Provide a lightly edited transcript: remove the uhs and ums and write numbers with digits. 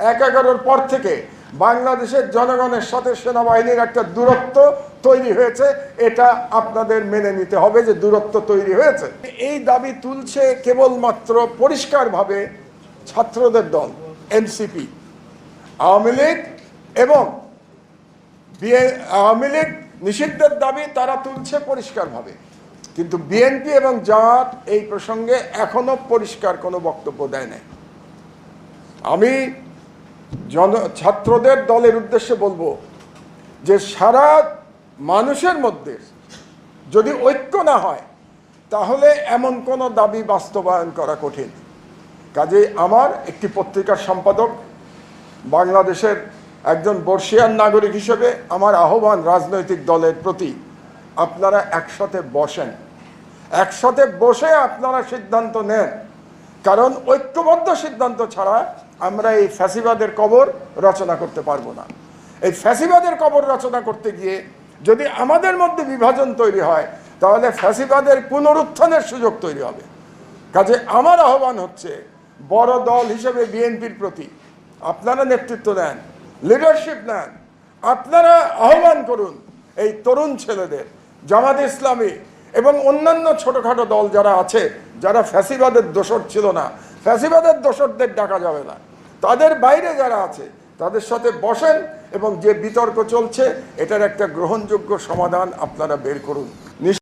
১/১১-র পর থেকে বাংলাদেশের জনগণের সাথে সেনাবাহিনীর একটা দূরত্ব তৈরি হয়েছে। এটা আপনাদের মেনে নিতে হবে যে দূরত্ব তৈরি হয়েছে। এই দাবি তুলছে কেবলমাত্র পরিষ্কারভাবে ছাত্রদের দল এনসিপি, আওয়ামী লীগ এবং আওয়ামী লীগ নিষিদ্ধের দাবি তারা তুলছে পরিষ্কারভাবে, কিন্তু বিএনপি এবং জামাত এই প্রসঙ্গে এখনো পরিষ্কার কোনো বক্তব্য দেয় নাই। আমি ছাত্রদের দলের উদ্দেশ্যে বলবো যে সারা মানুষের মধ্যে যদি ঐক্য না হয় তাহলে এমন কোনো দাবি বাস্তবায়ন করা কঠিন। কাজেই আমার একটি পত্রিকার সম্পাদক, বাংলাদেশের একজন বর্ষিয়ান নাগরিক হিসেবে আমার আহ্বান রাজনৈতিক দলের প্রতি, আপনারা একসাথে বসেন, একসাথে বসে আপনারা সিদ্ধান্ত নেন। কারণ ঐক্যবদ্ধ সিদ্ধান্ত ছাড়া আমরা এই ফ্যাসিবাদের কবর রচনা করতে পারবো না। এই ফ্যাসিবাদের কবর রচনা করতে গিয়ে যদি আমাদের মধ্যে বিভাজন তৈরি হয় তাহলে ফ্যাসিবাদের পুনরুত্থানের সুযোগ তৈরি হবে। কাজে আমার আহ্বান হচ্ছে বড় দল হিসেবে বিএনপির প্রতি, আপনারা নেতৃত্ব দেন, লিডারশিপ নেন, আপনারা আহ্বান করুন এই তরুণ ছেলেদের, জামাত ইসলামী এবং অন্যান্য ছোটোখাটো দল যারা আছে, যারা ফ্যাসিবাদের দোসর ছিল না, ফ্যাসিবাদের দোসরদের ডাকা যাবে না, তাদের বাইরে যারা আছে তাদের সাথে বসেন এবং যে বিতর্ক চলছে এটার একটা গ্রহণযোগ্য সমাধান আপনারা বের করুন।